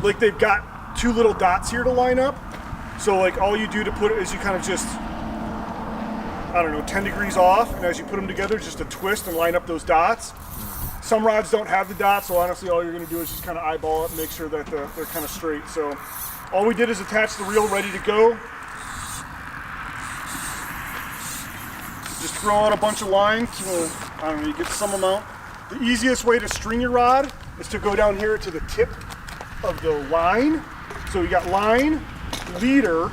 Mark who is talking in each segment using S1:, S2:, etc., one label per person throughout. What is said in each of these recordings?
S1: like they've got two little dots here to line up. So like all you do to put it is you kind of just, I don't know, 10 degrees off, and as you put them together, just a twist and line up those dots. Some rods don't have the dots, so honestly all you're going to do is just kind of eyeball it and make sure that they're kind of straight. So all we did is attach the reel ready to go. Just throw out a bunch of line to, I don't know, you get some amount. The easiest way to string your rod is to go down here to the tip of the line. So you got line, leader,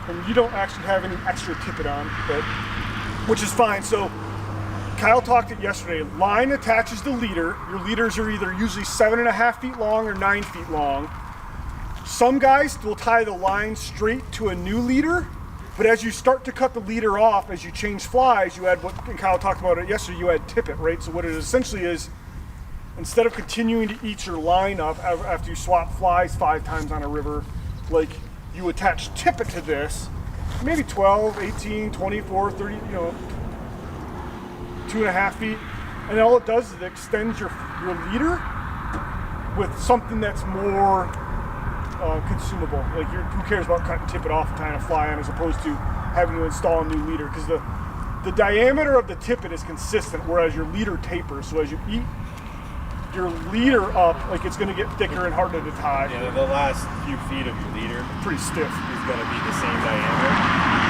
S1: and you don't actually have any extra tippet on, but which is fine. So Kyle talked it yesterday. Line attaches the leader. Your leaders are either usually 7.5 feet long or 9 feet long. Some guys will tie the line straight to a new leader, but as you start to cut the leader off, as you change flies, you add what, and Kyle talked about it yesterday, you add tippet, right? So what it essentially is, instead of continuing to eat your line up after you swap flies 5 times on a river, like you attach tippet to this, maybe 12, 18, 24, 30, 2.5 feet, and all it does is it extends your leader with something that's more consumable. Like who cares about cutting tippet off and tying a fly on as opposed to having to install a new leader, because the diameter of the tippet is consistent, whereas your leader tapers. So as you eat your leader up, like it's going to get thicker and harder to tie.
S2: Yeah, the last few feet of the leader
S1: pretty stiff.
S2: Is going to be the same diameter.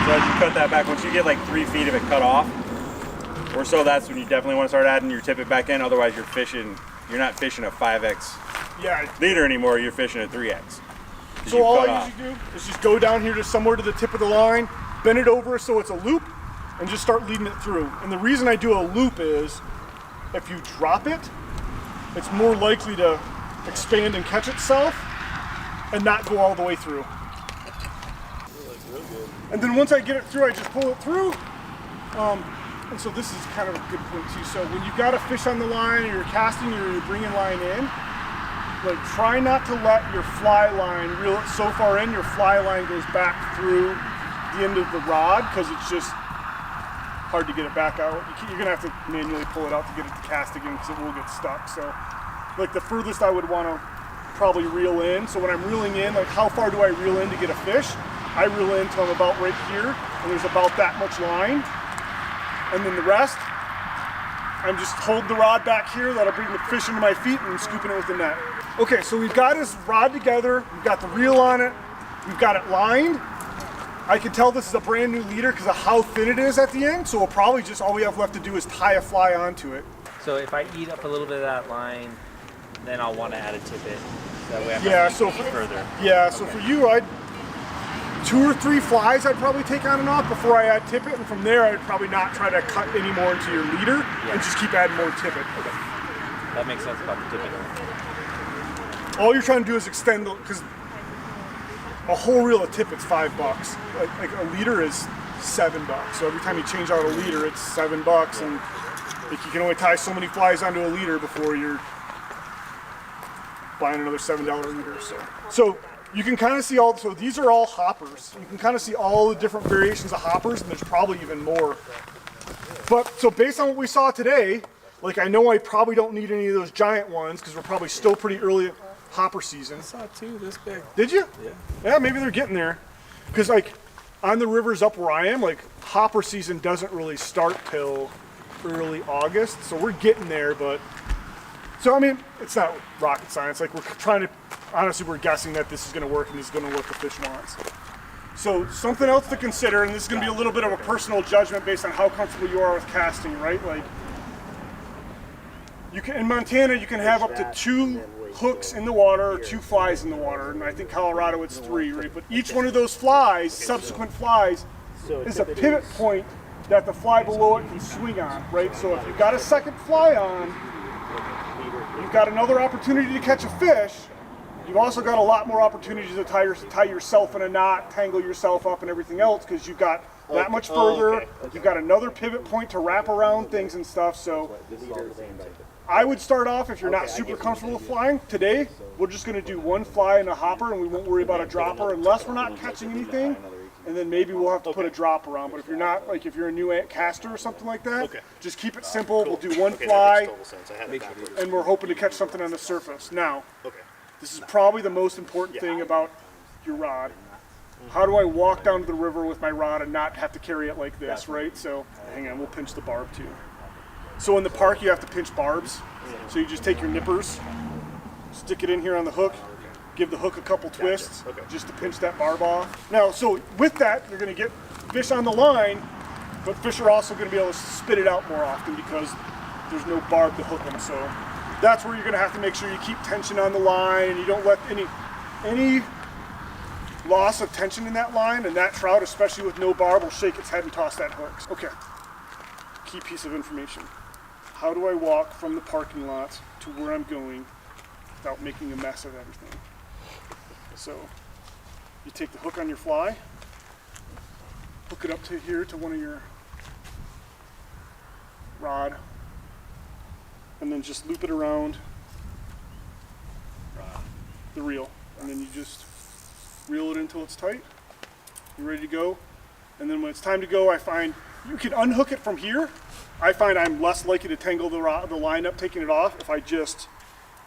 S2: So as you cut that back, once you get like 3 feet of it cut off, or so, that's when you definitely want to start adding your tippet back in. Otherwise, you're not fishing a 5X leader anymore. You're fishing a 3X.
S1: So all I usually do is just go down here to somewhere to the tip of the line, bend it over so it's a loop, and just start leading it through. And the reason I do a loop is, if you drop it, it's more likely to expand and catch itself and not go all the way through. And then once I get it through, I just pull it through. And so this is kind of a good point too. So when you've got a fish on the line, or you're casting, or you're bringing line in, like try not to let your fly line reel it so far in, your fly line goes back through the end of the rod, because it's just hard to get it back out. You're gonna have to manually pull it out to get it to cast again, because it will get stuck. So like the furthest I would want to probably reel in. So when I'm reeling in, like how far do I reel in to get a fish? I reel in till I'm about right here, and there's about that much line. And then the rest, I'm just holding the rod back here, that'll bring the fish into my feet, and scooping it with the net. Okay, so we've got his rod together, we've got the reel on it, we've got it lined. I can tell this is a brand new leader because of how thin it is at the end, so we'll probably just, all we have left to do is tie a fly onto it.
S3: So if I eat up a little bit of that line, then I'll want to add a tippet. That way I'm further.
S1: Yeah, so for you, 2 or 3 flies I'd probably take on and off before I add tippet, and from there I'd probably not try to cut any more into your leader, and just keep adding more tippet.
S3: Okay. That makes sense about the tippet.
S1: All you're trying to do is extend, because a whole reel of tippet's $5. Like a leader is $7. So every time you change out a leader, it's $7, and like you can only tie so many flies onto a leader before you're buying another $7 leader. So you can kind of see so these are all hoppers. You can kind of see all the different variations of hoppers, and there's probably even more. But so based on what we saw today, like I know I probably don't need any of those giant ones because we're probably still pretty early hopper season.
S4: I saw 2 this big.
S1: Did you?
S4: Yeah.
S1: Yeah, maybe they're getting there. Because like on the rivers up where I am, like hopper season doesn't really start till early August. So we're getting there, but so I mean, it's not rocket science. Like we're trying to, honestly, we're guessing that this is going to work and this is going to work the fish wants. So something else to consider, and this is going to be a little bit of a personal judgment based on how comfortable you are with casting, right? Like you can, in Montana, you can have up to 2 hooks in the water or 2 flies in the water, and I think Colorado it's 3, right? But each one of those flies, subsequent flies, is a pivot point that the fly below it can swing on, right? So if you've got a second fly on, you've got another opportunity to catch a fish. You've also got a lot more opportunities to tie yourself in a knot, tangle yourself up and everything else, because you've got that much further. You've got another pivot point to wrap around things and stuff. So I would start off, if you're not super comfortable with flying, today we're just going to do 1 fly in a hopper, and we won't worry about a dropper unless we're not catching anything. and then maybe we'll have to put a dropper on. But if you're not, like if you're a new caster or something like that, just keep it simple. We'll do one fly, and we're hoping to catch something on the surface. Now, this is probably the most important thing about your rod. How do I walk down to the river with my rod and not have to carry it like this, right? So, hang on, we'll pinch the barb too. So in the park, you have to pinch barbs. So you just take your nippers, stick it in here on the hook, give the hook a couple twists, just to pinch that barb off. Now, so with that, you're gonna get fish on the line, but fish are also gonna be able to spit it out more often because there's no barb to hook them. So that's where you're gonna have to make sure you keep tension on the line and you don't let any loss of tension in that line, and that trout, especially with no barb, will shake its head and toss that hook. Okay, key piece of information. How do I walk from the parking lot to where I'm going without making a mess of everything? So you take the hook on your fly, hook it up to here to one of your rod, and then just loop it around the reel, and then you just reel it until it's tight. You're ready to go. And then when it's time to go, I find you can unhook it from here. I find I'm less likely to tangle the line up taking it off if I just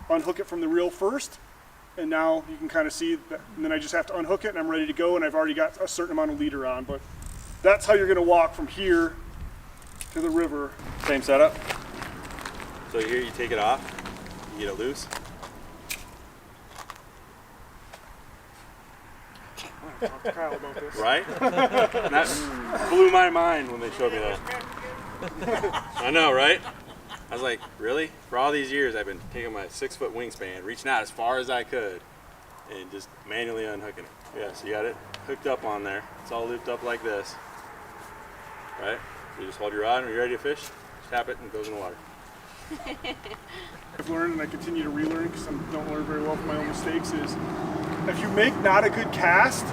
S1: unhook it from the reel first. And now you can kind of see that, and then I just have to unhook it and I'm ready to go, and I've already got a certain amount of leader on. But that's how you're gonna walk from here to the river.
S2: Same setup. So here you take it off, you get it loose.
S1: Talk to Kyle about this.
S2: Right? That blew my mind when they showed me that. I know, right? I was like, really? For all these years, I've been taking my 6-foot wingspan, reaching out as far as I could, and just manually unhooking it. Yeah, so you got it hooked up on there. It's all looped up like this. Right? You just hold your rod, and when you're ready to fish, tap it, and it goes in the water.
S1: I've learned, and I continue to relearn because I don't learn very well from my own mistakes, is if you make not a good cast,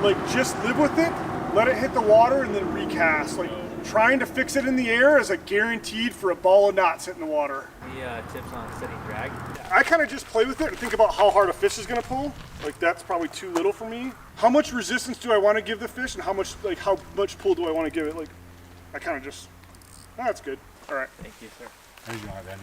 S1: like just live with it, let it hit the water, and then recast. Like trying to fix it in the air is a guaranteed for a ball of knots hitting the water.
S3: The tips on setting drag.
S1: I kind of just play with it and think about how hard a fish is going to pull. Like that's probably too little for me. How much resistance do I want to give the fish, and how much pull do I want to give it? Like I kind of just, that's good. All right.
S3: Thank you, sir.
S4: There you go, Eddie.